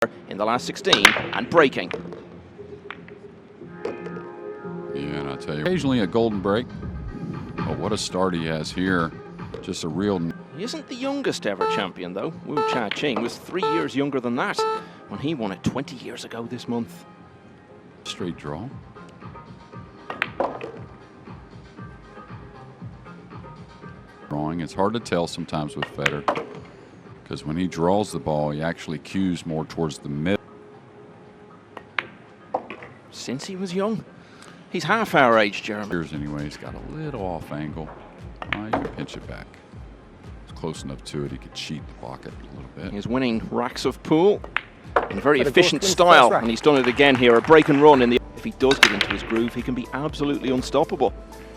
in the last 16 and breaking. Yeah, and I'll tell you, occasionally a golden break. But what a start he has here. Just a real... He isn't the youngest ever champion, though. Wu Cha-Ching was 3 years younger than that when he won it 20 years ago this month. Straight draw. Drawing. It's hard to tell sometimes with Fedor, because when he draws the ball, he actually cues more towards the middle. Since he was young. He's half our age, Jeremy. Here's anyway, he's got a little off angle. You can pinch it back. It's close enough to it, he could cheat the pocket a little bit. He's winning racks of pool in a very efficient style, and he's done it again here. A break and run in the... If he does get into his groove, he can be absolutely unstoppable.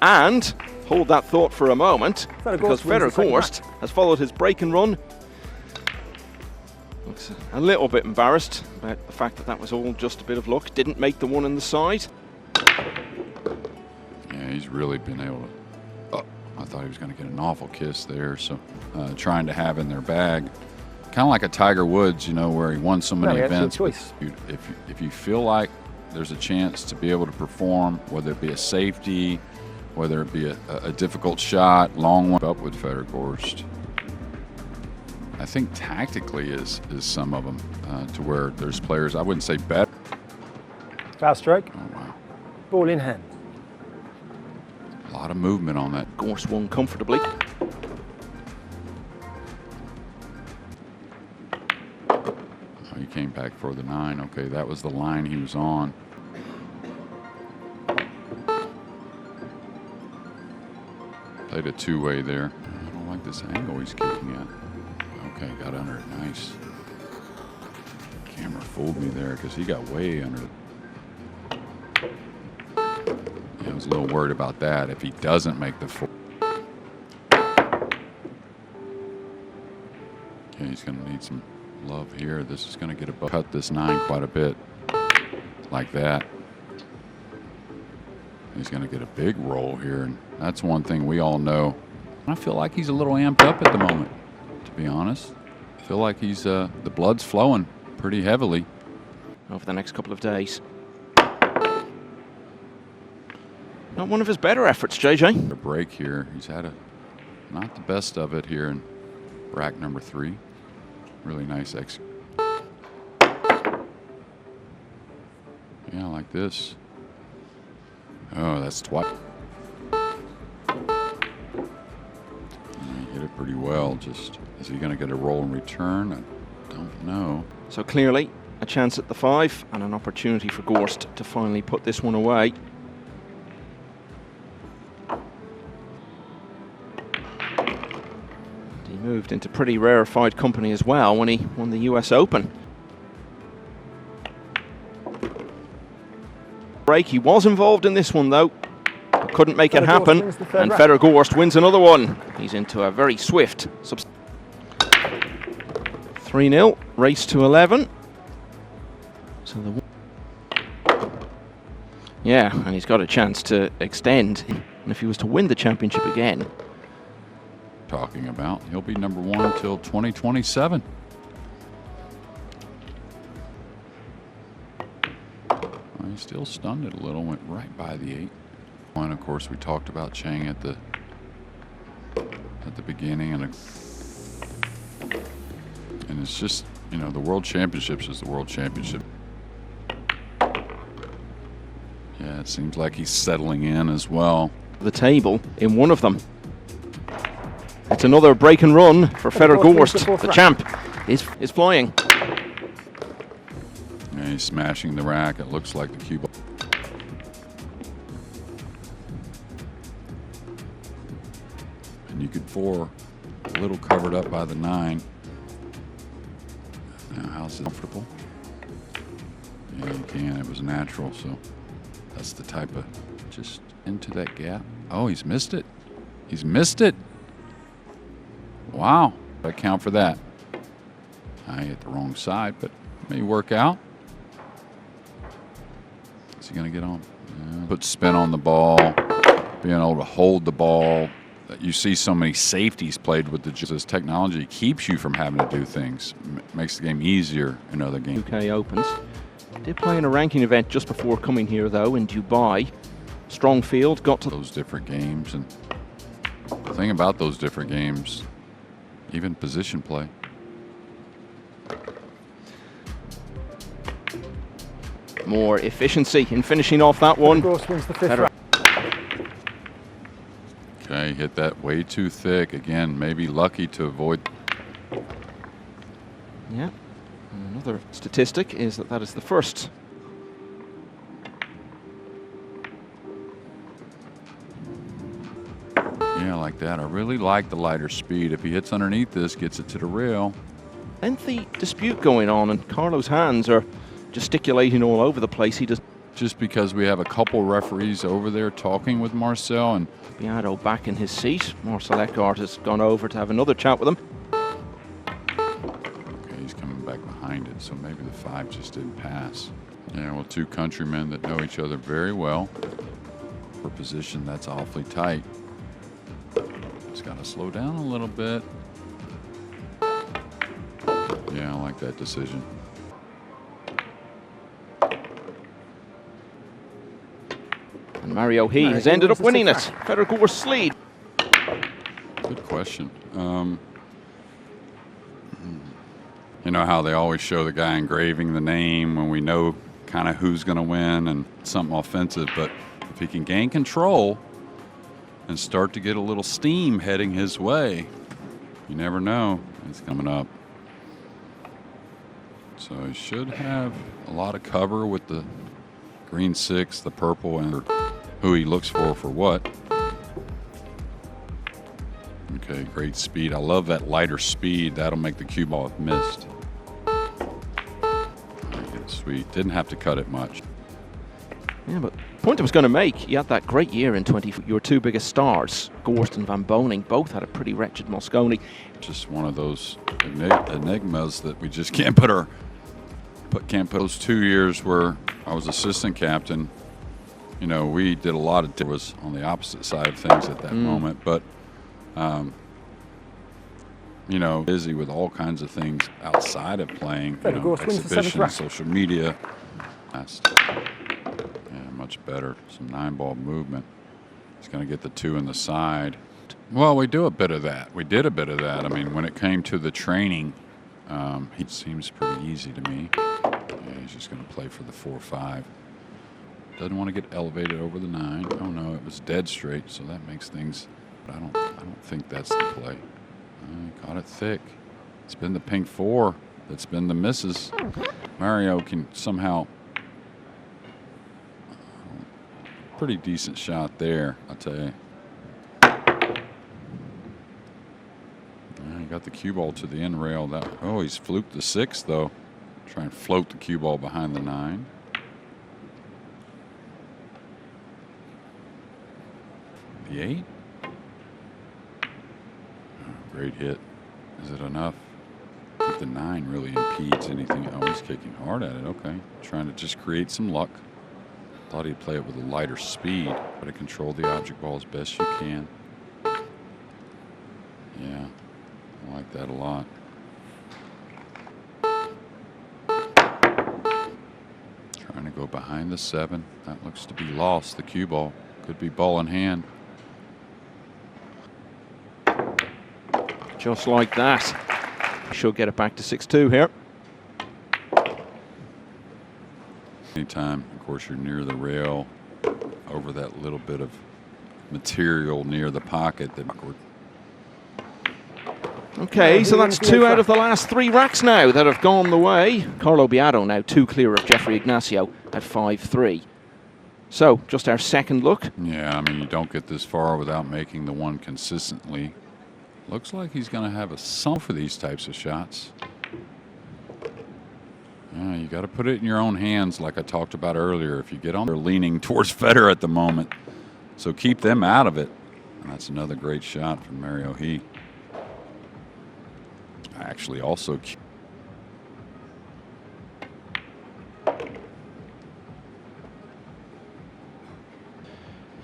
And hold that thought for a moment, because Fedor Gorst has followed his break and run. Looks a little bit embarrassed about the fact that that was all just a bit of luck. Didn't make the one in the side. Yeah, he's really been able to... Oh, I thought he was going to get an awful kiss there. So trying to have in their bag, kind of like a Tiger Woods, you know, where he won so many events. If you feel like there's a chance to be able to perform, whether it be a safety, whether it be a difficult shot, long one, up with Fedor Gorst. I think tactically is some of them to where there's players, I wouldn't say better. Foul stroke. Oh, wow. Ball in hand. A lot of movement on that. Gorst won comfortably. Oh, he came back for the 9. Okay, that was the line he was on. Played a two-way there. I don't like this angle he's kicking at. Okay, got under it. Nice. Camera fooled me there because he got way under it. Yeah, I was a little worried about that if he doesn't make the 4. Okay, he's going to need some love here. This is going to get above. Cut this 9 quite a bit, like that. He's going to get a big roll here, and that's one thing we all know. I feel like he's a little amped up at the moment, to be honest. I feel like he's the blood's flowing pretty heavily over the next couple of days. Not one of his better efforts, JJ. A break here. He's had not the best of it here in rack number 3. Really nice exit. Yeah, like this. Oh, that's twice. He hit it pretty well. Just, is he going to get a roll in return? I don't know. So clearly, a chance at the 5 and an opportunity for Gorst to finally put this one away. He moved into pretty rarefied company as well when he won the US Open. Break. He was involved in this one though, couldn't make it happen, and Fedor Gorst wins another one. He's into a very swift 3-0 race to 11. So yeah, and he's got a chance to extend, and if he was to win the championship again, talking about, he'll be number 1 until 2027. He still stunned it a little, went right by the 8. And of course, we talked about Chang at the beginning, and it's just, you know, the World Championships is the World Championship. Yeah, it seems like he's settling in as well. The table in one of them. It's another break and run for Fedor Gorst. The champ is flying. Yeah, he's smashing the rack. It looks like the cue ball. And you could 4 a little covered up by the 9. Now, how's it comfortable? Yeah, you can. It was natural, so that's the type of just into that gap. Oh, he's missed it. He's missed it. Wow. I count for that. I hit the wrong side, but may work out. Is he going to get on? Yeah. Put spin on the ball, being able to hold the ball. you see so many safeties played with this technology. Keeps you from having to do things. Makes the game easier in other games. UK Opens. Did play in a ranking event just before coming here, though, in Dubai. Strong field, got to those different games. And the thing about those different games, even position play. More efficiency in finishing off that one. Gorst wins the fifth round. Okay, hit that way too thick. Again, maybe lucky to avoid. Yeah. And another statistic is that is the first. Yeah, like that. I really like the lighter speed. If he hits underneath this, gets it to the rail. Lengthy dispute going on, and Carlo's hands are gesticulating all over the place. He just because we have a couple referees over there talking with Marcel, and Beato back in his seat. Marcel Eckhart has gone over to have another chat with him. Okay, he's coming back behind it, so maybe the 5 just didn't pass. Yeah, well, 2 countrymen that know each other very well. For position, that's awfully tight. Just got to slow down a little bit. Yeah, I like that decision. And Mario He has ended up winning it. Fedor Gorst lead. Good question. You know how they always show the guy engraving the name when we know kind of who's going to win and something offensive, but if he can gain control and start to get a little steam heading his way, you never know. It's coming up. So he should have a lot of cover with the green 6, the purple, and who he looks for what. Okay, great speed. I love that lighter speed. That'll make the cue ball missed. Sweet. Didn't have to cut it much. Yeah, but the point I was going to make, you had that great year in your 2 biggest stars, Gorst and Van Boning, both had a pretty wretched Mosconi. Just one of those enigmas that we just can't put those 2 years where I was assistant captain. You know, we did a lot of was on the opposite side of things at that moment, but you know, busy with all kinds of things outside of playing, you know, exhibition, social media. Yeah, much better. Some 9-ball movement. He's going to get the 2 in the side. Well, we do a bit of that. We did a bit of that. I mean, when it came to the training, he seems pretty easy to me. Yeah, he's just going to play for the 4-5. Doesn't want to get elevated over the 9. Oh no, it was dead straight, so that makes things. But I don't think that's the play. Caught it thick. It's been the pink 4 that's been the misses. Mario can somehow. Pretty decent shot there, I'll tell you. He got the cue ball to the end rail. Oh, he's fluked the 6 though. Try and float the cue ball behind the 9. The 8. Great hit. Is it enough? I think the 9 really impedes anything. Oh, he's kicking hard at it. Okay. Trying to just create some luck. Thought he'd play it with a lighter speed, but to control the object ball as best you can. Yeah, I like that a lot. Trying to go behind the 7. That looks to be lost. The cue ball could be ball in hand. Just like that. Should get it back to 6-2 here. Anytime, of course, you're near the rail, over that little bit of material near the pocket. Okay, so that's 2 out of the last 3 racks now that have gone the way. Carlo Beato now 2 clear of Jeffrey Ignacio at 5-3. So, just our second look. Yeah, I mean, you don't get this far without making the one consistently. Looks like he's going to have a sum for these types of shots. Yeah, you got to put it in your own hands, like I talked about earlier. If you get on, they're leaning towards Fedor at the moment, so keep them out of it. And that's another great shot from Mario He. Actually, also.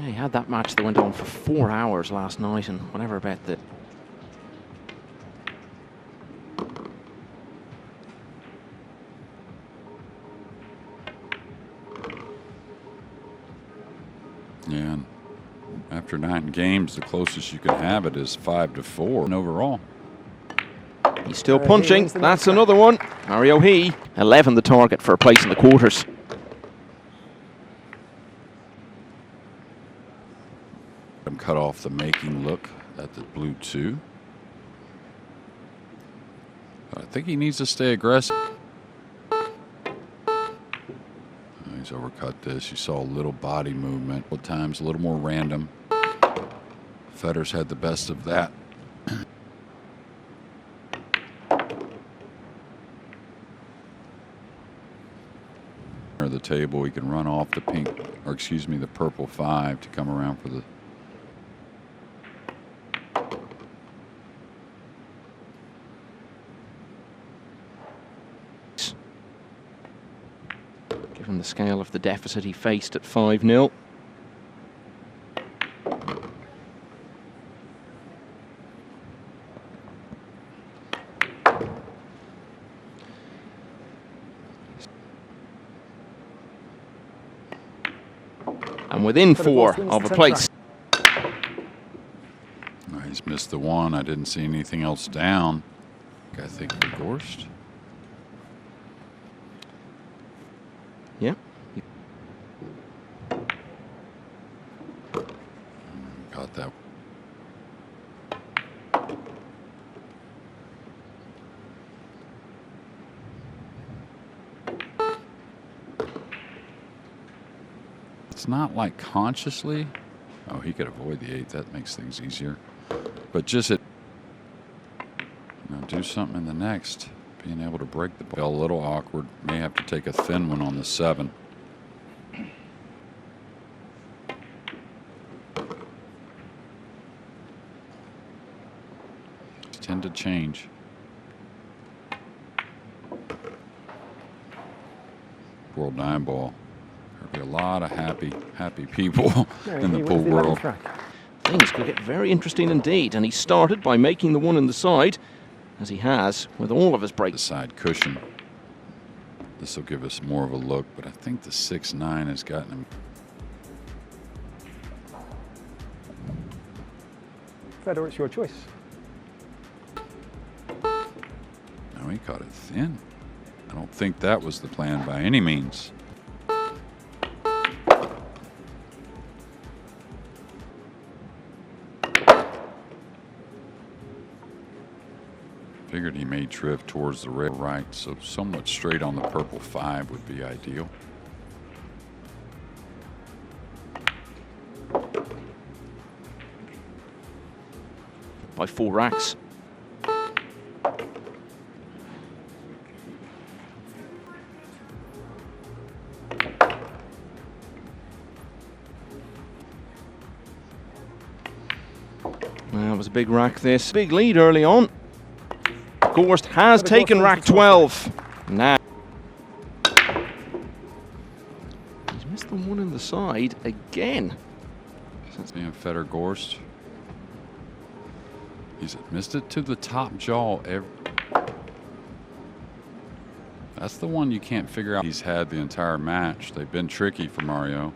Yeah, he had that match that went on for 4 hours last night, and whatever about the... Yeah, and after 9 games, the closest you can have it is 5-4 and overall. He's still punching. That's another one. Mario He, 11 the target for a place in the quarters. Cut off the making look at the blue 2. But I think he needs to stay aggressive. He's overcut this. You saw a little body movement. At times a little more random. Fedor's had the best of that. The table, he can run off the pink, or excuse me, the purple 5 to come around for the... Given the scale of the deficit he faced at 5-0. And within 4 of a place. He's missed the 1. I didn't see anything else down. I think Gorst. Yeah. Got that. It's not like consciously. Oh, he could avoid the 8. That makes things easier. But just do something in the next. Being able to break the ball. A little awkward. May have to take a thin one on the 7. Tend to change. World 9 ball. There'll be a lot of happy people in the pool world. Things could get very interesting indeed, and he started by making the 1 in the side, as he has with all of his breaks. The side cushion. This will give us more of a look, but I think the 6-9 has gotten him. Fedor, it's your choice. No, he caught it thin. I don't think that was the plan by any means. Figured he may drift towards the red right, so somewhat straight on the purple 5 would be ideal. By 4 racks. Well, it was a big rack this. Big lead early on. Gorst has taken rack 12. Now. He's missed the 1 in the side again. Since being Fedor Gorst. He's missed it to the top jaw. That's the one you can't figure out. He's had the entire match. They've been tricky for Mario.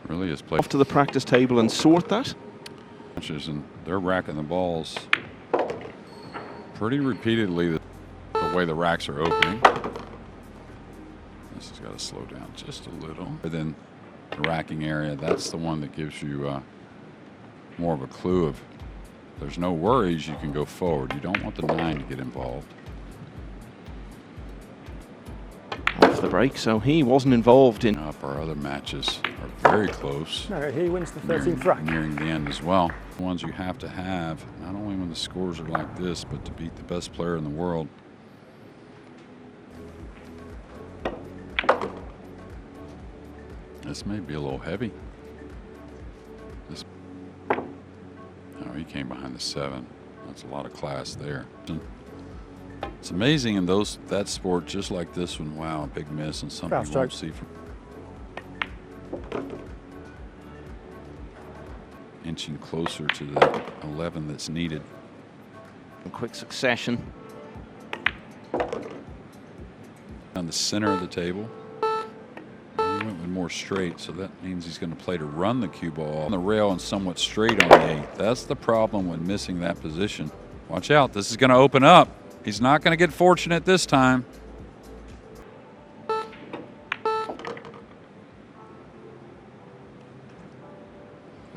Really has played. Off to the practice table and sort that. And they're racking the balls pretty repeatedly. The way the racks are opening. This has got to slow down just a little. But then the racking area, that's the one that gives you more of a clue of there's no worries, you can go forward. You don't want the 9 to get involved. Off the break, so he wasn't involved in. Our other matches are very close. No, he wins the 13th rack. Nearing the end as well. The ones you have to have, not only when the scores are like this, but to beat the best player in the world. This may be a little heavy. Oh, he came behind the 7. That's a lot of class there. It's amazing in that sport, just like this one. Wow, a big miss and something you won't see from. inching closer to that 11 that's needed. In quick succession. On the center of the table. He went with more straight, so that means he's going to play to run the cue ball on the rail and somewhat straight on the 8th. That's the problem with missing that position. Watch out, this is going to open up. He's not going to get fortunate this time.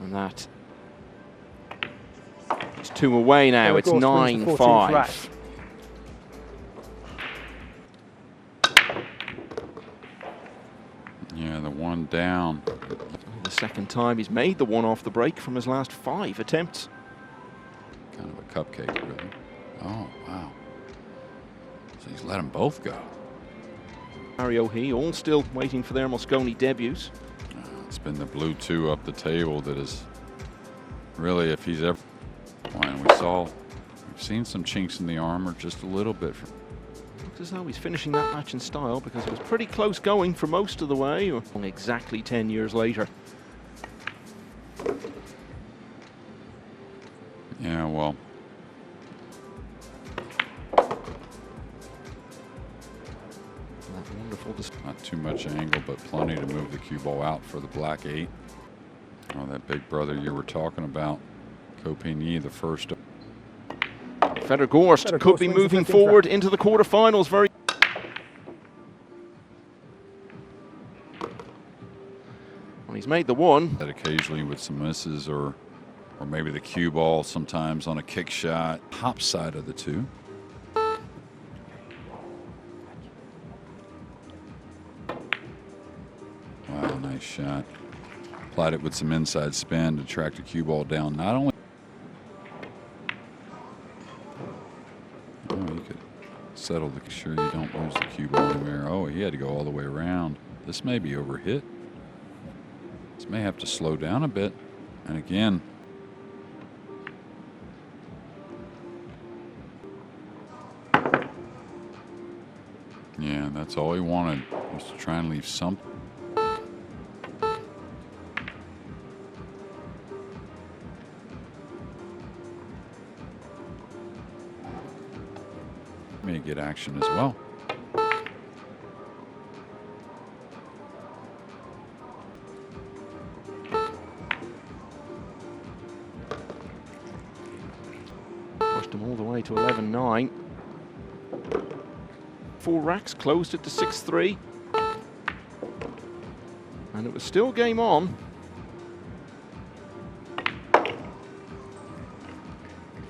And that is 2 away now. It's 9-5. Yeah, the one down. The second time he's made the one off the break from his last 5 attempts. Kind of a cupcake, really. Oh, wow. So he's let them both go. Mario He all still waiting for their Mosconi debuts. It's been the blue 2 up the table that is really, if he's ever. And we've seen some chinks in the armor just a little bit. Looks as though he's finishing that match in style, because it was pretty close going for most of the way. Exactly 10 years later. Yeah, well. Wonderful. Not too much angle, but plenty to move the cue ball out for the black 8. Oh, that big brother you were talking about, Copigny, the first. Fedor Gorst could be moving forward into the quarterfinals. Well, he's made the one. That occasionally with some misses, or maybe the cue ball sometimes on a kick shot. Top side of the 2. Wow, nice shot. Applied it with some inside spin to track the cue ball down. Not only. Oh, you could settle to sure you don't lose the cue ball anywhere. Oh, he had to go all the way around. This may be overhit. This may have to slow down a bit. And again. Yeah, that's all he wanted, was to try and leave something. May get action as well. Pushed him all the way to 11-9. 4 racks, closed it to 6-3. And it was still game on.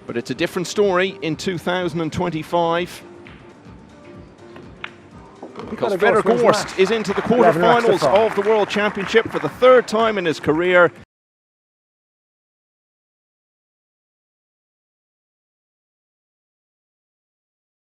But it's a different story in 2025. Because Fedor Gorst is into the quarterfinals of the World Championship for the 3rd time in his career.